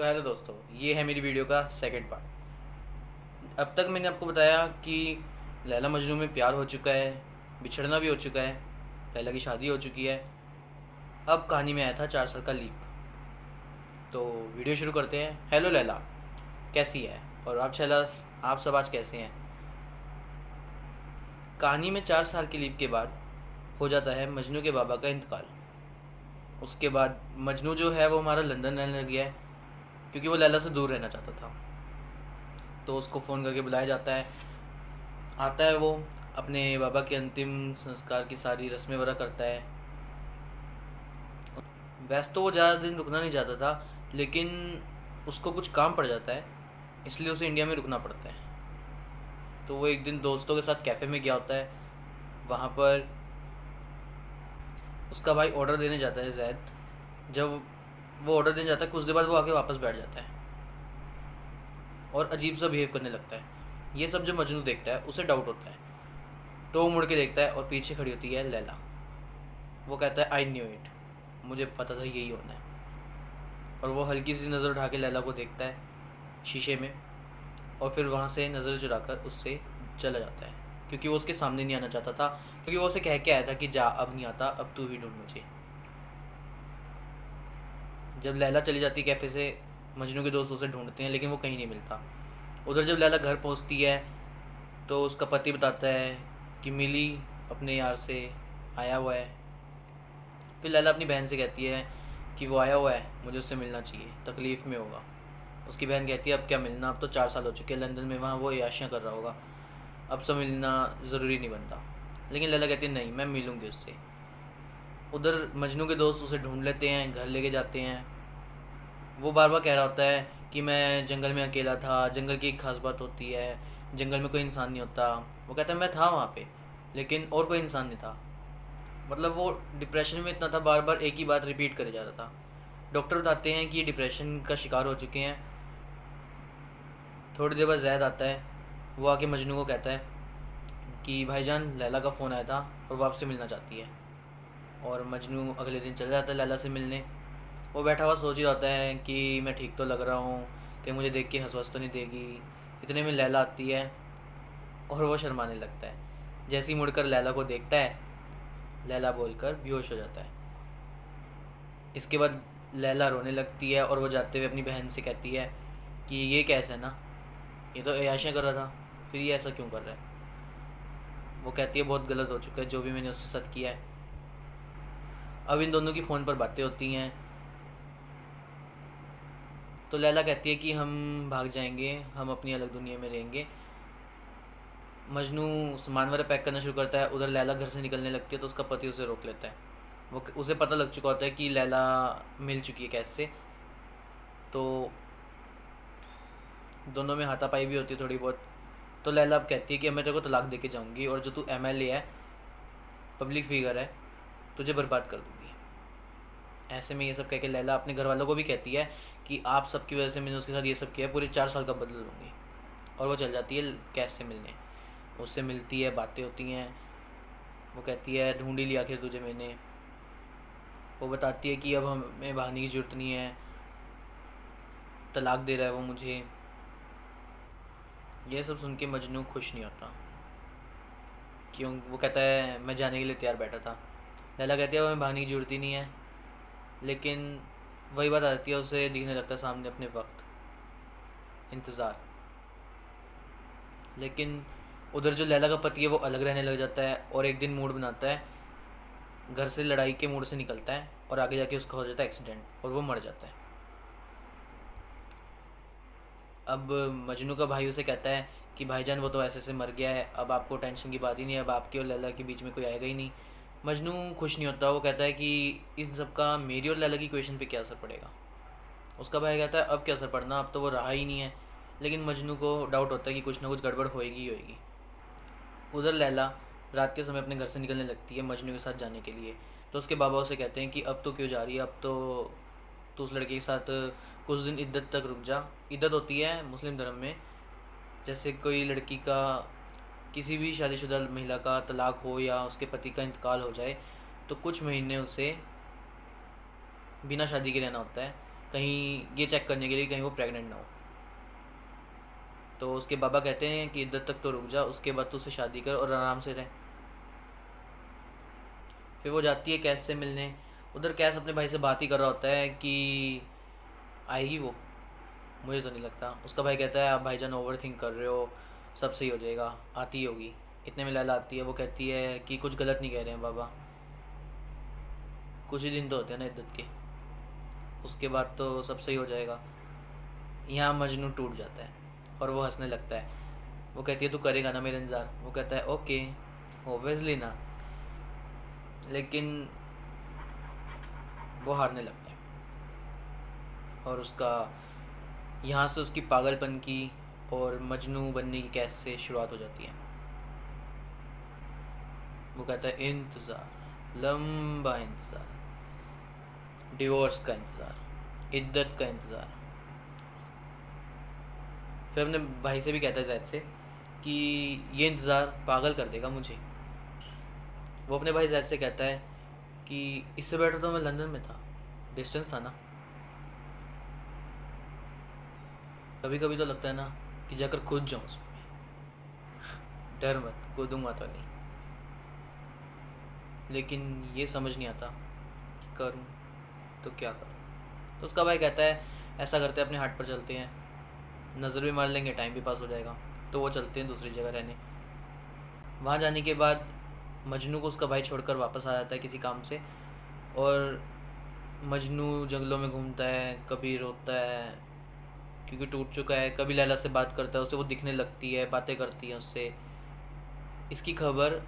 तो हेलो दोस्तों, ये है मेरी वीडियो का सेकंड पार्ट। अब तक मैंने आपको बताया कि लैला मजनू में प्यार हो चुका है, बिछड़ना भी हो चुका है, लैला की शादी हो चुकी है। अब कहानी में आया था 4 साल का लीप। तो वीडियो शुरू करते हैं। हेलो लैला, कैसी है? और आप शैला, आप सब आज कैसे हैं? कहानी में 4 साल के लीप के बाद हो जाता है मजनू के बाबा का इंतकाल। उसके बाद मजनू जो है वो हमारा लंदन रहने लग गया है, क्योंकि वो लैला से दूर रहना चाहता था। तो उसको फ़ोन करके बुलाया जाता है, आता है वो, अपने बाबा के अंतिम संस्कार की सारी रस्में वगैरह करता है। वैसे तो वो ज़्यादा दिन रुकना नहीं चाहता था, लेकिन उसको कुछ काम पड़ जाता है, इसलिए उसे इंडिया में रुकना पड़ता है। तो वो एक दिन दोस्तों के साथ कैफ़े में गया होता है। वहाँ पर उसका भाई ऑर्डर देने जाता है, जैद। जब वो ऑर्डर देने जाता है, कुछ देर बाद वो आके वापस बैठ जाता है और अजीब सा बिहेव करने लगता है। ये सब जब मजनू देखता है, उसे डाउट होता है। तो वो मुड़ के देखता है और पीछे खड़ी होती है लैला। वो कहता है आई न्यू इट, मुझे पता था यही होना है। और वो हल्की सी नज़र उठा के लैला को देखता है शीशे में, और फिर वहाँ से नज़र चुराकर उससे चला जाता है, क्योंकि वो उसके सामने नहीं आना चाहता था। क्योंकि वो उसे कह के आया था कि जा, अब नहीं आता, अब तू ही ढूंढ मुझे। जब लैला चली जाती कैफ़े से, मजनू के दोस्त उसे ढूंढते हैं, लेकिन वो कहीं नहीं मिलता। उधर जब लैला घर पहुंचती है, तो उसका पति बताता है कि मिली अपने यार से आया हुआ है। फिर लैला अपनी बहन से कहती है कि वो आया हुआ है, मुझे उससे मिलना चाहिए, तकलीफ़ में होगा। उसकी बहन कहती है अब क्या मिलना, अब तो 4 साल हो चुके हैं लंदन में, वहाँ वो याशियाँ कर रहा होगा, अब से मिलना ज़रूरी नहीं बनता। लेकिन लैला कहती है नहीं, मैं मिलूँगी उससे। उधर मजनू के दोस्त उसे ढूंढ लेते हैं, घर लेके जाते हैं। वो बार बार कह रहा होता है कि मैं जंगल में अकेला था, जंगल की एक खास बात होती है, जंगल में कोई इंसान नहीं होता। वो कहता है मैं था वहाँ पे, लेकिन और कोई इंसान नहीं था। मतलब वो डिप्रेशन में इतना था, बार बार एक ही बात रिपीट करे जा रहा था। डॉक्टर बताते हैं कि ये डिप्रेशन का शिकार हो चुके हैं। थोड़ी देर बाद जैद आता है। वो आके मजनू को कहता है कि भाईजान, लैला का फ़ोन आया था और वो आपसे मिलना चाहती है। और मजनू अगले दिन चला जाता है लैला से मिलने। वो बैठा हुआ सोच ही रहता है कि मैं ठीक तो लग रहा हूँ, कि मुझे देख के हंस वस तो नहीं देगी। इतने में लैला आती है और वो शर्माने लगता है। जैसे ही मुड़कर लैला को देखता है, लैला बोलकर बेहोश हो जाता है। इसके बाद लैला रोने लगती है और वो जाते हुए अपनी बहन से कहती है कि ये कैसा है ना, ये तो अयाशियाँ कर रहा था, फिर ये ऐसा क्यों कर रहा है। वो कहती है बहुत गलत हो चुका है जो भी मैंने उसके साथ किया है। अब इन दोनों की फ़ोन पर बातें होती हैं। तो लैला कहती है कि हम भाग जाएंगे, हम अपनी अलग दुनिया में रहेंगे। मजनू सामान वगैरह पैक करना शुरू करता है। उधर लैला घर से निकलने लगती है, तो उसका पति उसे रोक लेता है। वो उसे पता लग चुका होता है कि लैला मिल चुकी है कैसे। तो दोनों में हाथापाई भी होती है थोड़ी बहुत। तो लैला अब कहती है कि अब मैं तेरे को तलाक दे के जाऊँगी, और जो तू एमएलए है, पब्लिक फिगर है, तुझे बर्बाद कर दूँगी। ऐसे में ये सब कह के लैला अपने घर वालों को भी कहती है कि आप सबकी वजह से मैंने उसके साथ ये सब किया है, पूरे 4 साल का बदला लूँगी। और वो चल जाती है कैश से मिलने। उससे मिलती है, बातें होती हैं। वो कहती है ढूंढ ही लिया आखिर तुझे मैंने। वो बताती है कि अब हमें भागने की ज़रूरत नहीं है, तलाक दे रहा है वो मुझे। ये सब सुन के मजनू खुश नहीं होता। क्यों? वो कहता है मैं जाने के लिए तैयार बैठा था। लैला कहती है अब हमें भागने की ज़रूरत ही नहीं है। लेकिन वही बात आती है, उसे दिखने लगता है सामने अपने वक्त, इंतज़ार। लेकिन उधर जो लैला का पति है वो अलग रहने लग जाता है, और एक दिन मूड बनाता है, घर से लड़ाई के मूड से निकलता है, और आगे जाके उसका हो जाता है एक्सीडेंट और वो मर जाता है। अब मजनू का भाई उसे कहता है कि भाईजान वो तो ऐसे मर गया है, अब आपको टेंशन की बात ही नहीं है, अब आपके और लैला के बीच में कोई आएगा ही नहीं। मजनू खुश नहीं होता। वो कहता है कि इन सब का मेरी और लैला की इक्वेशन पे क्या असर पड़ेगा। उसका भाई कहता है अब क्या असर पड़ना, अब तो वो रहा ही नहीं है। लेकिन मजनू को डाउट होता है कि कुछ ना कुछ गड़बड़ होएगी ही होएगी। उधर लैला रात के समय अपने घर से निकलने लगती है मजनू के साथ जाने के लिए। तो उसके बाबा उसे कहते हैं कि अब तो क्यों जा रही है, अब तो उस लड़के के साथ कुछ दिन इद्दत तक रुक जा। इद्दत होती है मुस्लिम धर्म में, जैसे कोई लड़की का, किसी भी शादीशुदा महिला का तलाक हो या उसके पति का इंतकाल हो जाए, तो कुछ महीने उसे बिना शादी के रहना होता है। कहीं ये चेक करने के लिए कहीं वो प्रेग्नेंट ना हो। तो उसके बाबा कहते हैं कि इद्दत तक तो रुक जा, उसके बाद तो उससे शादी कर और आराम से रह। फिर वो जाती है कैस से मिलने। उधर कैस अपने भाई से बात ही कर रहा होता है कि आएगी वो, मुझे तो नहीं लगता। उसका भाई कहता है आप भाईजान ओवर थिंक कर रहे हो, सब सही हो जाएगा, आती होगी। इतने में लैला आती है, वो कहती है कि कुछ गलत नहीं कह रहे हैं बाबा, कुछ ही दिन तो होते हैं ना इद्दत के, उसके बाद तो सब सही हो जाएगा। यहाँ मजनू टूट जाता है और वो हंसने लगता है। वो कहती है तू करेगा ना मेरा इंतज़ार? वो कहता है ओके ओबियसली ना, लेकिन वो हारने लगता है। और उसका यहाँ से उसकी पागलपन की और मजनू बनने की कैस से शुरुआत हो जाती है। वो कहता है इंतज़ार, लंबा इंतज़ार, डिवोर्स का इंतज़ार, इद्दत का इंतज़ार। फिर अपने भाई से भी कहता है जैद से कि ये इंतज़ार पागल कर देगा मुझे। वो अपने भाई जैद से कहता है कि इससे बेटर तो मैं लंदन में था, डिस्टेंस था ना। कभी कभी तो लगता है ना कि जाकर कूद जाऊँ उसमें। डर मत, कूदूंगा तो नहीं, लेकिन ये समझ नहीं आता कि करूँ तो क्या करूँ। तो उसका भाई कहता है ऐसा करते हैं अपने हाट पर चलते हैं, नज़र भी मार लेंगे, टाइम भी पास हो जाएगा। तो वो चलते हैं दूसरी जगह रहने। वहाँ जाने के बाद मजनू को उसका भाई छोड़कर वापस आ जाता है किसी काम से। और मजनू जंगलों में घूमता है, कभी रोता है क्योंकि टूट चुका है, कभी लैला से बात करता है, उसे वो दिखने लगती है, बातें करती है उससे। इसकी खबर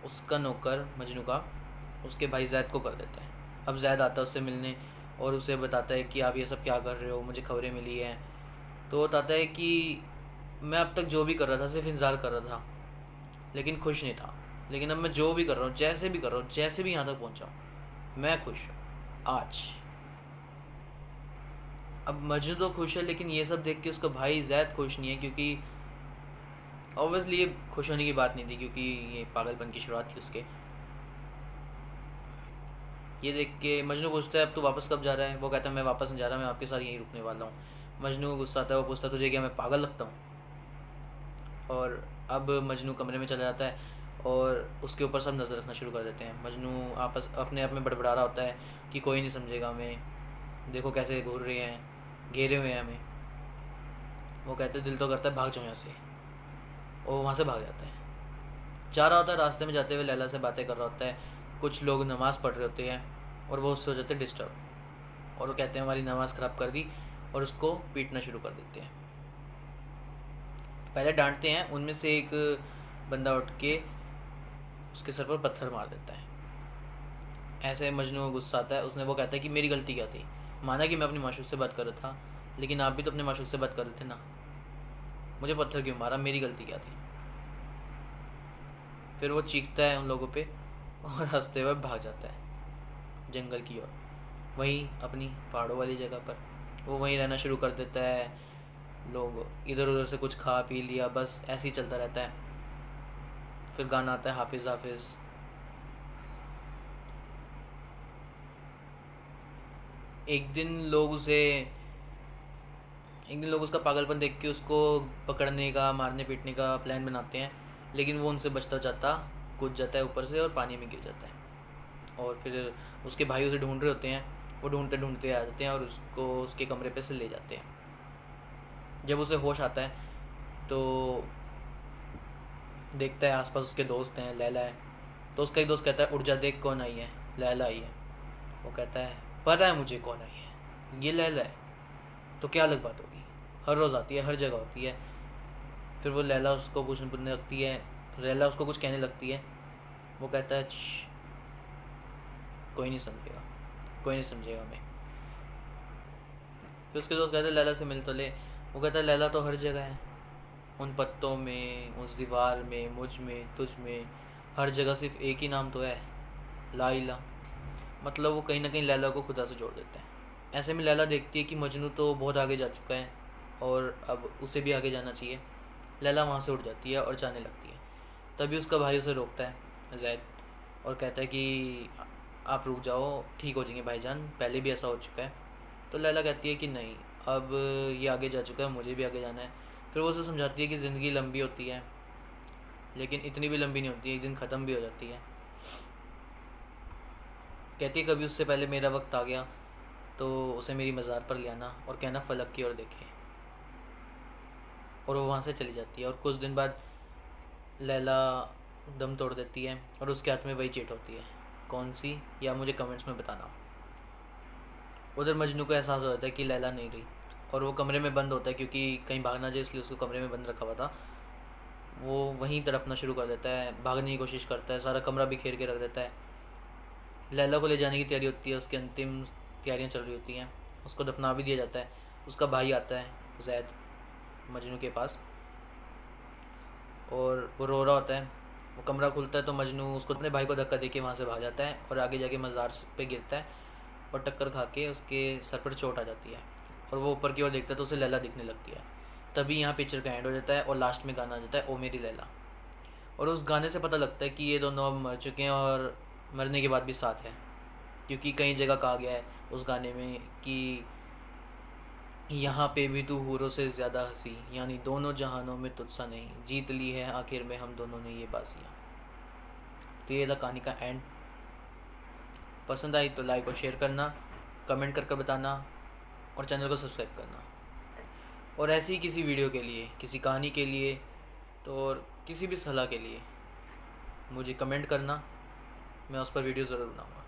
उसका नौकर मजनू का उसके भाई जैद को कर देता है। अब जैद आता है उससे मिलने और उसे बताता है कि आप ये सब क्या कर रहे हो, मुझे खबरें मिली हैं। तो वो बताता है कि मैं अब तक जो भी कर रहा था सिर्फ इंतज़ार कर रहा था, लेकिन खुश नहीं था। लेकिन अब मैं जो भी कर रहा हूँ, जैसे भी कर रहा हूँ, जैसे भी यहाँ तक पहुँचा हूँ, मैं खुश हूँ आज। अब मजनू तो खुश है, लेकिन ये सब देख के उसका भाई जैद खुश नहीं है, क्योंकि ऑब्वियसली ये खुश होने की बात नहीं थी, क्योंकि ये पागलपन की शुरुआत थी उसके। ये देख के मजनू पूछता है अब तू वापस कब जा रहा है? वो कहता है मैं वापस नहीं जा रहा, मैं आपके साथ यहीं रुकने वाला हूँ। मजनू को गुस्सा आता है, वो पूछता है तुझे क्या मैं पागल लगता हूँ? और अब मजनू कमरे में चला जाता है और उसके ऊपर सब नज़र रखना शुरू कर देते हैं। मजनू आपस अपने आप में बड़बड़ा रहा होता है कि कोई नहीं समझेगा हमें, देखो कैसे घूर रहे हैं, घेरे हुए हैं हमें। वो कहते हैं दिल तो करता है भाग जाओ यहाँ से, और वहाँ से भाग जाता है। जा रहा होता है, रास्ते में जाते हुए लैला से बातें कर रहा होता है। कुछ लोग नमाज़ पढ़ रहे होते हैं और वो उससे हो जाते हैं डिस्टर्ब, और वो कहते हैं हमारी नमाज़ ख़राब कर दी, और उसको पीटना शुरू कर देते हैं। पहले डांटते हैं, उनमें से एक बंदा उठ के उसके सर पर पत्थर मार देता है। ऐसे मजनू को गुस्सा आता है, उसने वो कहता है कि मेरी गलती क्या थी? माना कि मैं अपनी माशूक से बात कर रहा था, लेकिन आप भी तो अपने माशूक से बात कर रहे थे ना, मुझे पत्थर क्यों मारा, मेरी गलती क्या थी? फिर वो चीखता है उन लोगों पे और हंसते हुए भाग जाता है जंगल की ओर, वहीं अपनी पहाड़ों वाली जगह पर वो वहीं रहना शुरू कर देता है। लोग इधर उधर से कुछ खा पी लिया, बस ऐसे ही चलता रहता है। फिर गाना आता है हाफिज़ हाफिज़। एक दिन लोग उसे एक दिन लोग उसका पागलपन देख के उसको पकड़ने का, मारने पीटने का प्लान बनाते हैं, लेकिन वो उनसे बचता जाता कूद जाता है ऊपर से और पानी में गिर जाता है। और फिर उसके भाई उसे ढूंढ रहे होते हैं, वो ढूंढते ढूंढते आ जाते हैं और उसको उसके कमरे पे से ले जाते हैं। जब उसे होश आता है तो देखता है आसपास उसके दोस्त हैं, लैला है। तो उसका एक दोस्त कहता है उठ जा, देख कौन आई है, लैला आई है। वो कहता है पता है मुझे कौन आई है, ये लैला है। तो क्या अलग बात होगी, हर रोज़ आती है, हर जगह होती है। फिर वो लैला उसको पूछने लगती है, लैला उसको कुछ कहने लगती है। वो कहता है कोई नहीं समझेगा, कोई नहीं समझेगा मैं। फिर उसके दोस्त कहते हैं लैला से मिल तो ले। वो कहता है लैला तो हर जगह है, उन पत्तों में, उस दीवार में, मुझ में, तुझ में, हर जगह सिर्फ एक ही नाम तो है, ला इला। मतलब वो कहीं ना कहीं लैला को खुदा से जोड़ देता है। ऐसे में लैला देखती है कि मजनू तो बहुत आगे जा चुका है और अब उसे भी आगे जाना चाहिए। लैला वहाँ से उठ जाती है और जाने लगती है। तभी उसका भाई उसे रोकता है जैद, और कहता है कि आप रुक जाओ, ठीक हो जाएंगे भाईजान, पहले भी ऐसा हो चुका है, तो लैला कहती है कि नहीं, अब ये आगे जा चुका है, मुझे भी आगे जाना है। फिर वो उसे समझाती है कि ज़िंदगी लंबी होती है, लेकिन इतनी भी लंबी नहीं होती है, एक दिन ख़त्म भी हो जाती है। कहती है कभी उससे पहले मेरा वक्त आ गया तो उसे मेरी मज़ार पर ले आना और कहना फ़लक की ओर देखे। और वो वहाँ से चली जाती है। और कुछ दिन बाद लैला दम तोड़ देती है और उसके हाथ में वही चीट होती है। कौन सी, या मुझे कमेंट्स में बताना। उधर मजनू को एहसास हो जाता है कि लैला नहीं रही और वो कमरे में बंद होता है, क्योंकि कहीं भागना जाए इसलिए उसको कमरे में बंद रखा हुआ था। वो वहीं तड़पना शुरू कर देता है, भागने की कोशिश करता है, सारा कमरा बिखेर के रख देता है। लैला को ले जाने की तैयारी होती है, उसकी अंतिम तैयारियां चल रही होती हैं। उसको दफना भी दिया जाता है। उसका भाई आता है जैद मजनू के पास और वो रो रहा होता है। वो कमरा खुलता है तो मजनू उसको अपने भाई को धक्का देके वहाँ से भाग जाता है और आगे जाके मज़ार पे गिरता है और टक्कर खा के उसके सर पर चोट आ जाती है। और वो ऊपर की ओर देखता है तो उसे लैला दिखने लगती है। तभी यहाँ पिक्चर का एंड हो जाता है और लास्ट में गाना आ जाता है, ओ मेरी लैला। और उस गाने से पता लगता है कि ये दोनों अब मर चुके हैं और मरने के बाद भी साथ हैं, क्योंकि कई जगह कहा गया है उस गाने में कि यहाँ पे भी तू हूरों से ज़्यादा हंसी, यानी दोनों जहानों में तुझसा नहीं, जीत ली है आखिर में हम दोनों ने ये बाजियाँ। तो ये था कहानी का एंड। पसंद आई तो लाइक और शेयर करना, कमेंट कर बताना और चैनल को सब्सक्राइब करना। और ऐसी ही किसी वीडियो के लिए, किसी कहानी के लिए तो और किसी भी सलाह के लिए मुझे कमेंट करना, मैं उस पर वीडियो ज़रूर बनाऊँगा।